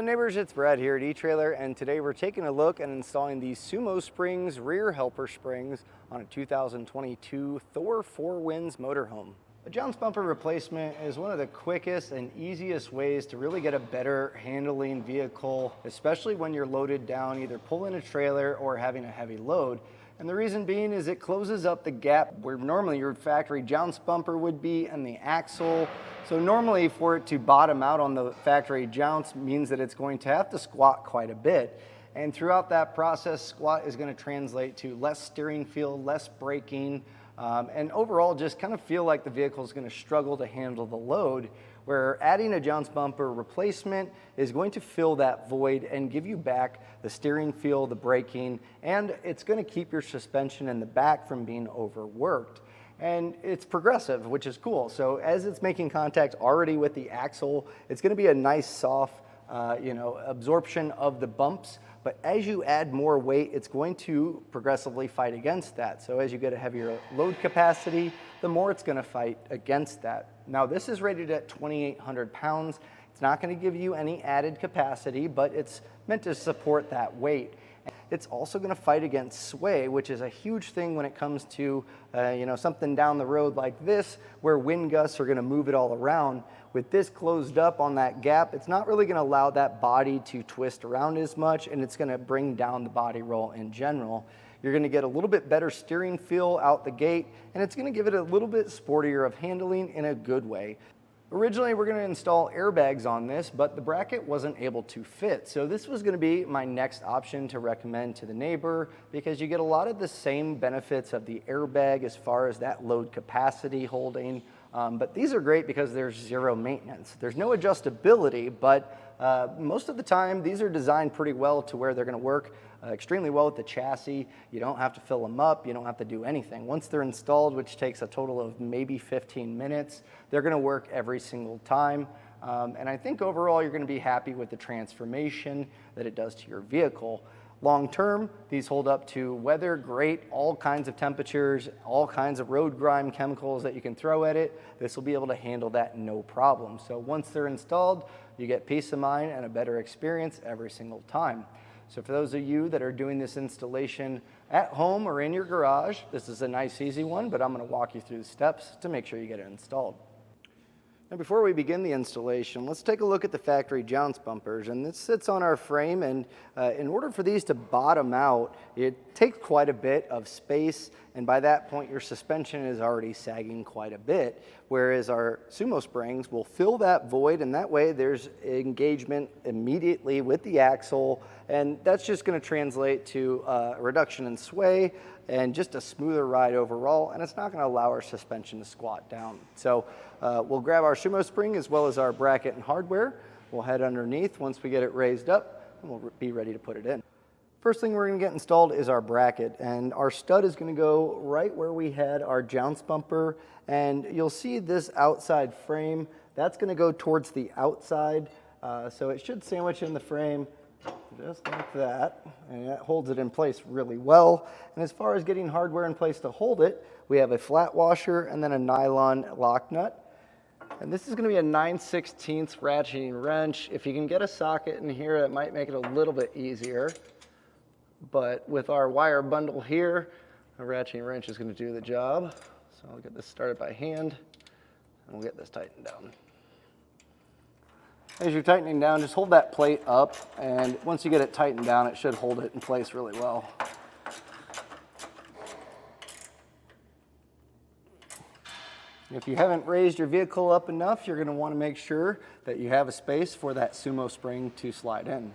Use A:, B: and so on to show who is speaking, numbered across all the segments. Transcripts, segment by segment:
A: Hello neighbors, it's Brad here at eTrailer, and today we're taking a look at installing the SumoSprings rear helper springs on a 2022 Thor Four Winds Motorhome. A jounce bumper replacement is one of the quickest and easiest ways to really get a better handling vehicle, especially when you're loaded down either pulling a trailer or having a heavy load. And the reason being is it closes up the gap where normally your factory jounce bumper would be and the axle. So normally for it to bottom out on the factory jounce means that it's going to have to squat quite a bit. And throughout that process, squat is going to translate to less steering feel, less braking, and overall just kind of feel like the vehicle is going to struggle to handle the load, where adding a jounce bumper replacement is going to fill that void and give you back the steering feel, the braking, and it's going to keep your suspension in the back from being overworked. And it's progressive, which is cool. So as it's making contact already with the axle, it's going to be a nice soft absorption of the bumps. But as you add more weight, it's going to progressively fight against that. So as you get a heavier load capacity, the more it's going to fight against that. Now this is rated at 2,800 pounds. It's not going to give you any added capacity, but it's meant to support that weight. It's also going to fight against sway, which is a huge thing when it comes to something down the road like this, where wind gusts are going to move it all around. With this closed up on that gap, it's not really going to allow that body to twist around as much, and it's going to bring down the body roll in general. You're going to get a little bit better steering feel out the gate, and it's going to give it a little bit sportier of handling in a good way. Originally, we're going to install airbags on this, but the bracket wasn't able to fit. So this was going to be my next option to recommend to the neighbor, because you get a lot of the same benefits of the airbag as far as that load capacity holding. But these are great because there's zero maintenance. There's no adjustability, but most of the time these are designed pretty well to where they're going to work extremely well with the chassis. You don't have to fill them up. You don't have to do anything. Once they're installed, which takes a total of maybe 15 minutes, they're going to work every single time. And I think overall you're going to be happy with the transformation that it does to your vehicle. Long term, these hold up to weather great, all kinds of temperatures, all kinds of road grime chemicals that you can throw at it. This will be able to handle that no problem. So once they're installed, you get peace of mind and a better experience every single time. So for those of you that are doing this installation at home or in your garage, this is a nice easy one, but I'm going to walk you through the steps to make sure you get it installed. Now before we begin the installation, let's take a look at the factory jounce bumpers. And this sits on our frame, and in order for these to bottom out, it takes quite a bit of space, and by that point your suspension is already sagging quite a bit, whereas our SumoSprings will fill that void, and that way there's engagement immediately with the axle, and that's just going to translate to a reduction in sway and just a smoother ride overall, and it's not going to allow our suspension to squat down. So we'll grab our SumoSpring as well as our bracket and hardware. We'll head underneath once we get it raised up, and we'll be ready to put it in. First thing we're going to get installed is our bracket, and our stud is going to go right where we had our jounce bumper, and you'll see this outside frame. That's going to go towards the outside, so it should sandwich in the frame just like that, and that holds it in place really well. And as far as getting hardware in place to hold it, we have a flat washer and then a nylon lock nut. And this is going to be a 9/16 ratcheting wrench. If you can get a socket in here, that might make it a little bit easier. But with our wire bundle here, a ratcheting wrench is going to do the job. So I'll get this started by hand, and we'll get this tightened down. As you're tightening down, just hold that plate up, and once you get it tightened down, it should hold it in place really well. If you haven't raised your vehicle up enough, you're going to want to make sure that you have a space for that SumoSpring to slide in.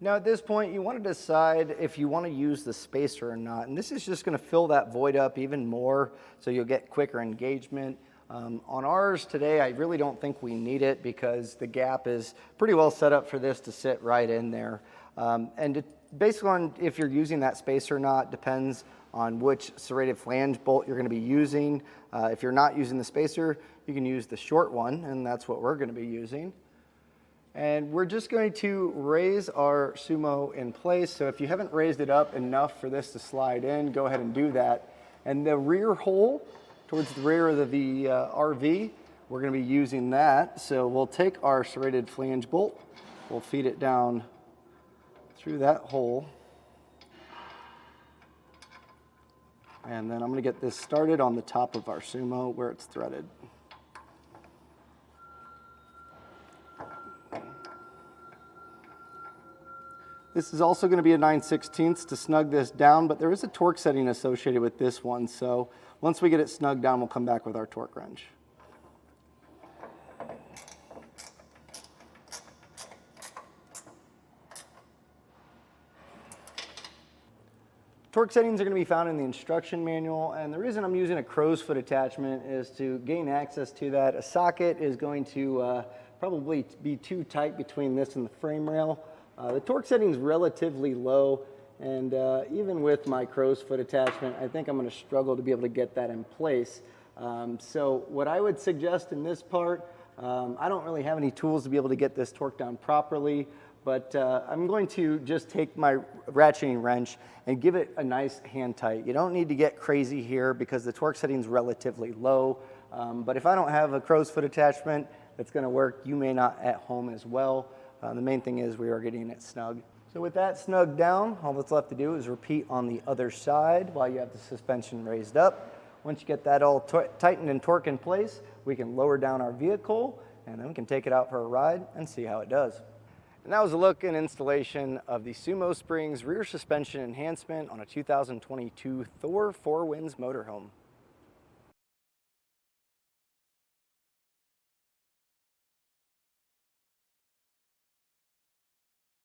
A: Now at this point, you want to decide if you want to use the spacer or not, and this is just going to fill that void up even more, so you'll get quicker engagement. On ours today, I really don't think we need it because the gap is pretty well set up for this to sit right in there. Based on if you're using that spacer or not depends on which serrated flange bolt you're going to be using. If you're not using the spacer, you can use the short one, and that's what we're going to be using. And we're just going to raise our Sumo in place. So if you haven't raised it up enough for this to slide in, go ahead and do that. And the rear hole towards the rear of the RV, we're going to be using that. So we'll take our serrated flange bolt, We'll feed it down through that hole. And then I'm going to get this started on the top of our Sumo where it's threaded. This is also going to be a 9/16 to snug this down, but there is a torque setting associated with this one. So once we get it snugged down, we'll come back with our torque wrench. Torque settings are going to be found in the instruction manual, and the reason I'm using a crow's foot attachment is to gain access to that. A socket is going to probably be too tight between this and the frame rail. The torque setting is relatively low, and even with my crow's foot attachment, I think I'm going to struggle to be able to get that in place. So what I would suggest in this part, I don't really have any tools to be able to get this torque down properly, but I'm going to just take my ratcheting wrench and give it a nice hand tight. You don't need to get crazy here because the torque setting is relatively low, but if I don't have a crow's foot attachment that's going to work, you may not at home as well. The main thing is we are getting it snug. So with that snug down, all that's left to do is repeat on the other side while you have the suspension raised up. Once you get that all tightened and torque in place, we can lower down our vehicle and then we can take it out for a ride and see how it does. And that was a look and installation of the SumoSprings rear suspension enhancement on a 2022 Thor Four Winds Motorhome.